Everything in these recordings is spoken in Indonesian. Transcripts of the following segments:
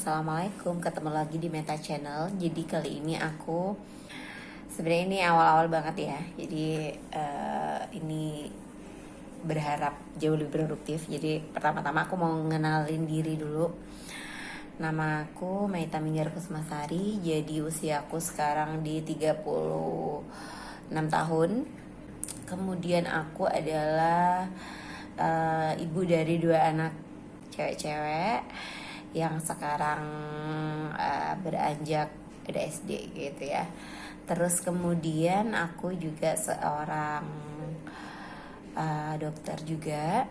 Assalamualaikum, ketemu lagi di Meta Channel. Jadi kali ini aku sebenarnya ini awal-awal banget ya. Jadi ini berharap jauh lebih produktif. Jadi pertama-tama aku mau ngenalin diri dulu. Nama aku Maita Minggar Kusmasari. Jadi usiaku sekarang di 36 tahun. Kemudian aku adalah ibu dari 2 anak cewek-cewek yang sekarang beranjak udah SD gitu ya. Terus kemudian aku juga seorang dokter juga,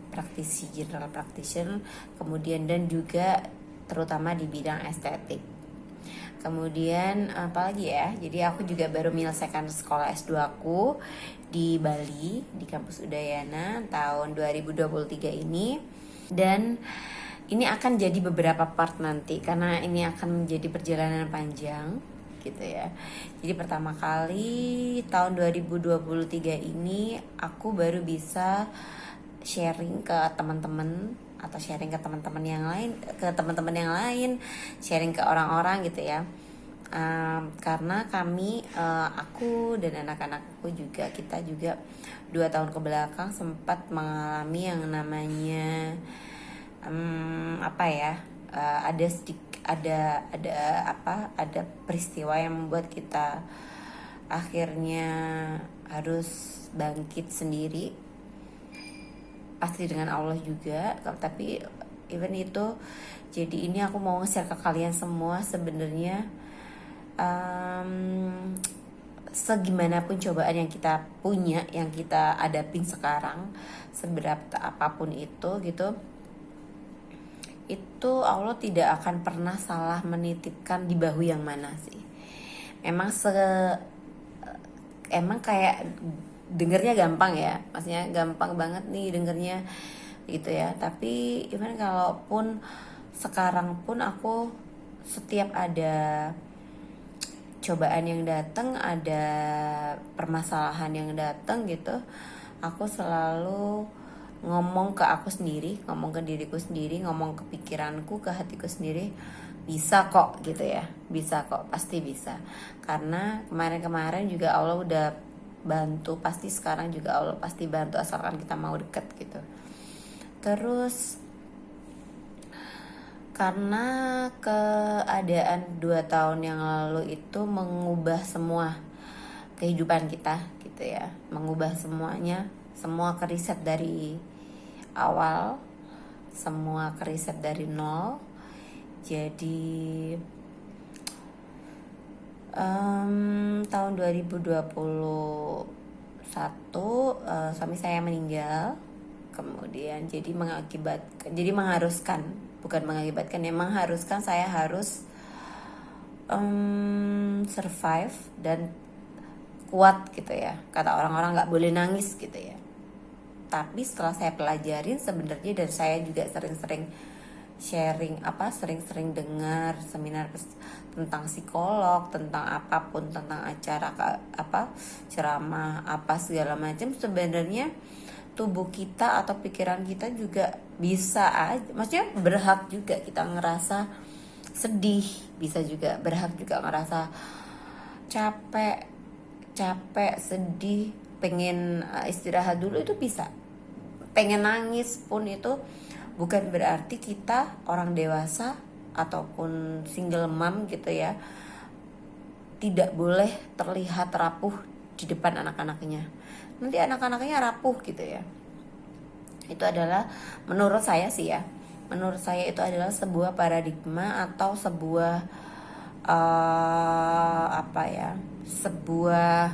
praktisi general practitioner, kemudian dan juga terutama di bidang estetik. Kemudian apalagi ya, jadi aku juga baru menyelesaikan sekolah S2 aku di Bali, di kampus Udayana tahun 2023 ini. Dan ini akan jadi beberapa part nanti, karena ini akan menjadi perjalanan panjang gitu ya. Jadi pertama kali tahun 2023 ini aku baru bisa sharing ke teman-teman atau sharing ke teman-teman yang lain, sharing ke orang-orang gitu ya. Karena kami, aku dan anak-anakku juga, kita juga 2 tahun kebelakang sempat mengalami yang namanya ada peristiwa yang membuat kita akhirnya harus bangkit sendiri, pasti dengan Allah juga. Tapi even itu, jadi ini aku mau nge-share ke kalian semua sebenarnya segimanapun cobaan yang kita punya, yang kita hadapin sekarang, seberapa apapun itu gitu, itu Allah tidak akan pernah salah menitipkan di bahu yang mana sih. Emang kayak dengernya gampang ya, maksudnya gampang banget nih dengernya gitu ya. Tapi even kalaupun sekarang pun aku setiap ada cobaan yang datang, ada permasalahan yang datang gitu, aku selalu ngomong ke aku sendiri, ngomong ke diriku sendiri, ngomong ke pikiranku, ke hatiku sendiri, bisa kok gitu ya, bisa kok, pasti bisa. Karena kemarin-kemarin juga Allah udah bantu, pasti sekarang juga Allah pasti bantu, asalkan kita mau deket gitu. Terus karena keadaan 2 tahun yang lalu itu mengubah semua kehidupan kita gitu ya, mengubah semuanya, semua keriset dari awal, semua keriset dari nol. Jadi tahun 2021 suami saya meninggal. Kemudian jadi mengharuskan saya harus survive dan kuat gitu ya. Kata orang-orang nggak boleh nangis gitu ya. Tapi setelah saya pelajarin sebenarnya, dan saya juga sering-sering sharing, sering-sering dengar seminar tentang psikolog, tentang apapun, tentang acara ceramah segala macam, sebenarnya tubuh kita atau pikiran kita juga bisa aja, maksudnya berhak juga kita ngerasa sedih, bisa juga berhak juga ngerasa capek, sedih, pengen istirahat dulu, itu bisa. Pengen nangis pun itu bukan berarti kita orang dewasa ataupun single mom gitu ya tidak boleh terlihat rapuh di depan anak-anaknya. Nanti anak-anaknya rapuh gitu ya. Itu adalah menurut saya sih ya, menurut saya itu adalah sebuah paradigma atau sebuah sebuah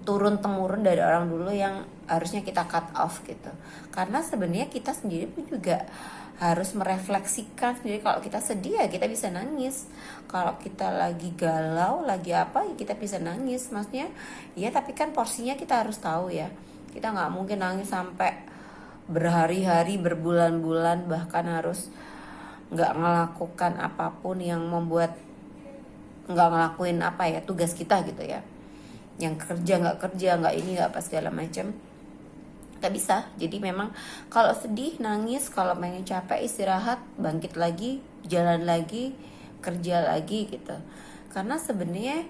turun temurun dari orang dulu yang harusnya kita cut off gitu. Karena sebenarnya kita sendiri pun juga harus merefleksikan sendiri. Kalau kita sedih ya kita bisa nangis, kalau kita lagi galau, lagi apa ya kita bisa nangis. Maksudnya ya, tapi kan porsinya kita harus tahu ya. Kita nggak mungkin nangis sampai berhari-hari, berbulan-bulan, bahkan harus nggak ngelakukan apapun yang membuat nggak ngelakuin tugas kita gitu ya, yang kerja nggak ini nggak apa segala macam. Gak bisa. Jadi memang kalau sedih nangis, kalau pengen capek istirahat, bangkit lagi, jalan lagi, kerja lagi gitu. Karena sebenarnya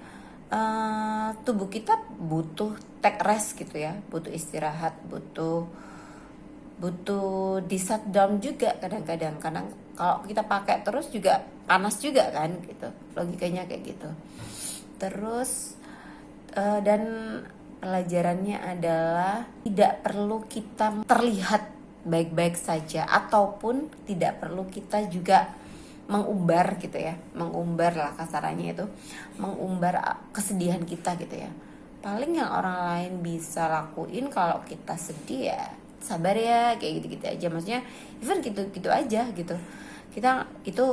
tubuh kita butuh take rest gitu ya, butuh istirahat, butuh di shutdown juga kadang-kadang. Kadang kalau kita pakai terus juga panas juga kan gitu, logikanya kayak gitu. Terus dan pelajarannya adalah tidak perlu kita terlihat baik-baik saja, ataupun tidak perlu kita juga mengumbar gitu ya, mengumbar lah kasarannya itu, mengumbar kesedihan kita gitu ya. Paling yang orang lain bisa lakuin kalau kita sedih ya sabar ya, kayak gitu-gitu aja. Maksudnya even gitu-gitu aja gitu, kita itu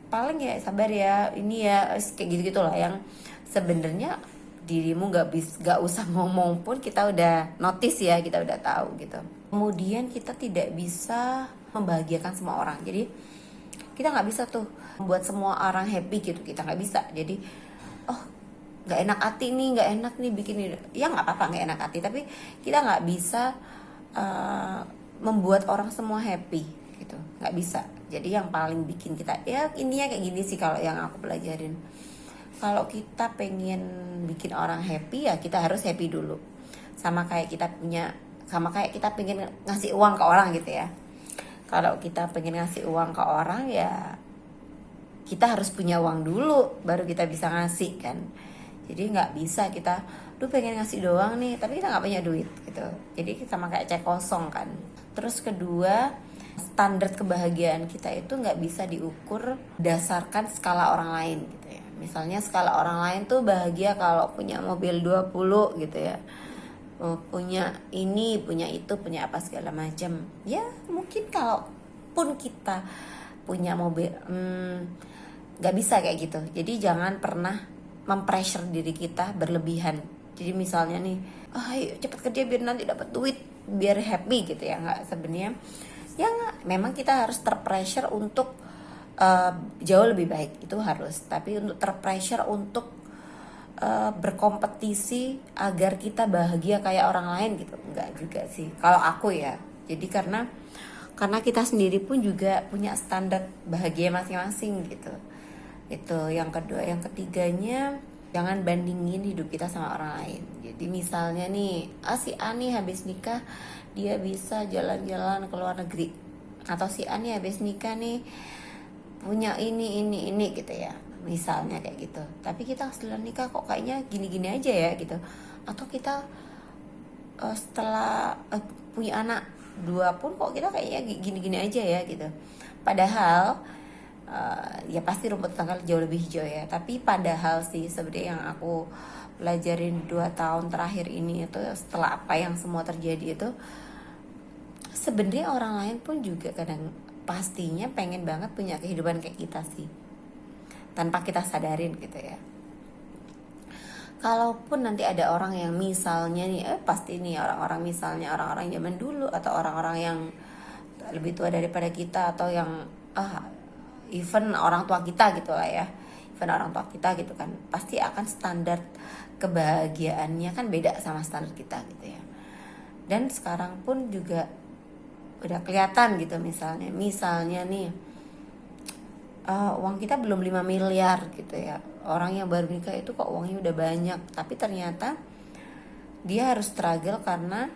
paling ya sabar ya, ini ya kayak gitu-gitu lah, yang sebenarnya dirimu gak usah ngomong pun kita udah notice ya, kita udah tahu gitu. Kemudian kita tidak bisa membahagiakan semua orang, jadi kita nggak bisa tuh membuat semua orang happy gitu, kita nggak bisa. Jadi oh nggak enak hati nih, nggak enak nih bikin ini, ya nggak apa-apa nggak enak hati, tapi kita nggak bisa membuat orang semua happy gitu, nggak bisa. Jadi yang paling bikin kita ya intinya kayak gini sih kalau yang aku pelajarin. Kalau kita pengen bikin orang happy ya kita harus happy dulu. Sama kayak kita pengen ngasih uang ke orang gitu ya. Kalau kita pengen ngasih uang ke orang ya kita harus punya uang dulu baru kita bisa ngasih kan. Jadi nggak bisa kita pengen ngasih doang nih tapi kita nggak punya duit gitu. Jadi sama kayak cek kosong kan. Terus kedua, standar kebahagiaan kita itu nggak bisa diukur berdasarkan skala orang lain gitu ya. Misalnya skala orang lain tuh bahagia kalau punya mobil 20 gitu ya, punya ini, punya itu, punya apa segala macam. Ya mungkin kalau pun kita punya mobil nggak bisa kayak gitu. Jadi jangan pernah mempressure diri kita berlebihan. Jadi misalnya nih, ayo cepet kerja biar nanti dapat duit, biar happy gitu ya. Nggak, sebenarnya ya nggak, memang kita harus terpressure untuk jauh lebih baik, itu harus. Tapi untuk terpressure untuk berkompetisi agar kita bahagia kayak orang lain gitu, enggak juga sih kalau aku ya. Jadi karena kita sendiri pun juga punya standar bahagia masing-masing gitu. Itu yang kedua. Yang ketiganya, jangan bandingin hidup kita sama orang lain. Jadi misalnya nih, si A nih habis nikah dia bisa jalan-jalan ke luar negeri, atau si A nih habis nikah nih punya ini gitu ya, misalnya kayak gitu. Tapi kita setelah nikah kok kayaknya gini-gini aja ya gitu. Atau kita setelah punya anak 2 pun kok kita kayaknya gini-gini aja ya gitu. Padahal ya pasti rumput tetangga jauh lebih hijau ya. Tapi padahal sih sebenarnya yang aku pelajarin 2 tahun terakhir ini itu, setelah apa yang semua terjadi itu, sebenarnya orang lain pun juga kadang pastinya pengen banget punya kehidupan kayak kita sih, tanpa kita sadarin gitu ya. Kalaupun nanti ada orang yang misalnya nih, pasti nih orang-orang misalnya orang-orang zaman dulu atau orang-orang yang lebih tua daripada kita, atau yang even orang tua kita gitu lah ya, even orang tua kita gitu kan, pasti akan standar kebahagiaannya kan beda sama standar kita gitu ya. Dan sekarang pun juga udah kelihatan gitu, misalnya nih uang kita belum 5 miliar gitu ya. Orang yang baru nikah itu kok uangnya udah banyak, tapi ternyata dia harus struggle karena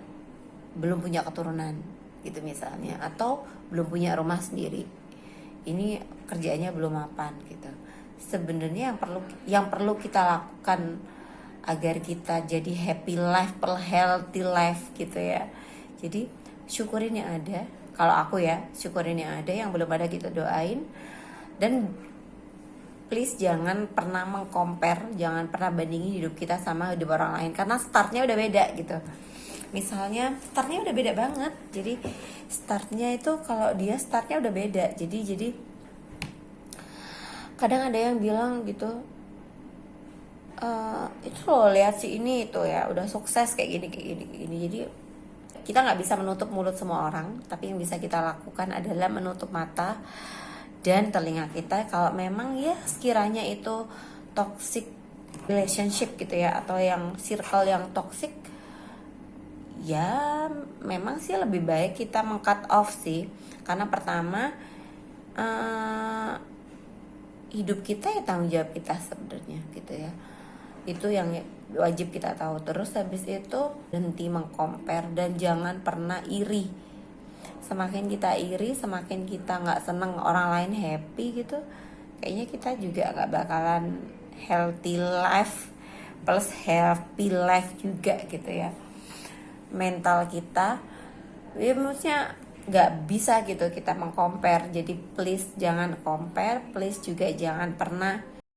belum punya keturunan gitu misalnya, atau belum punya rumah sendiri. Ini kerjanya belum mapan gitu. Sebenarnya yang perlu kita lakukan agar kita jadi happy life, healthy life gitu ya. Jadi syukurin yang ada. Kalau aku ya, syukurin yang ada, yang belum ada kita doain. Dan please jangan pernah mengcompare, jangan pernah bandingin hidup kita sama hidup orang lain, karena startnya udah beda gitu. Misalnya startnya udah beda banget. Jadi startnya itu, kalau dia startnya udah beda, jadi kadang ada yang bilang gitu, itu loh lihat si ini itu ya udah sukses kayak gini. Jadi kita nggak bisa menutup mulut semua orang, tapi yang bisa kita lakukan adalah menutup mata dan telinga kita kalau memang ya sekiranya itu toxic relationship gitu ya, atau yang circle yang toxic, ya memang sih lebih baik kita meng-cut off sih, karena pertama hidup kita ya tanggung jawab kita sebenarnya gitu ya, itu yang wajib kita tahu. Terus habis itu berhenti mengcompare dan jangan pernah iri. Semakin kita iri, semakin kita nggak seneng orang lain happy gitu, kayaknya kita juga nggak bakalan healthy life plus happy life juga gitu ya. Mental kita ya maksudnya nggak bisa gitu kita mengcompare. Jadi please jangan compare, please juga jangan pernah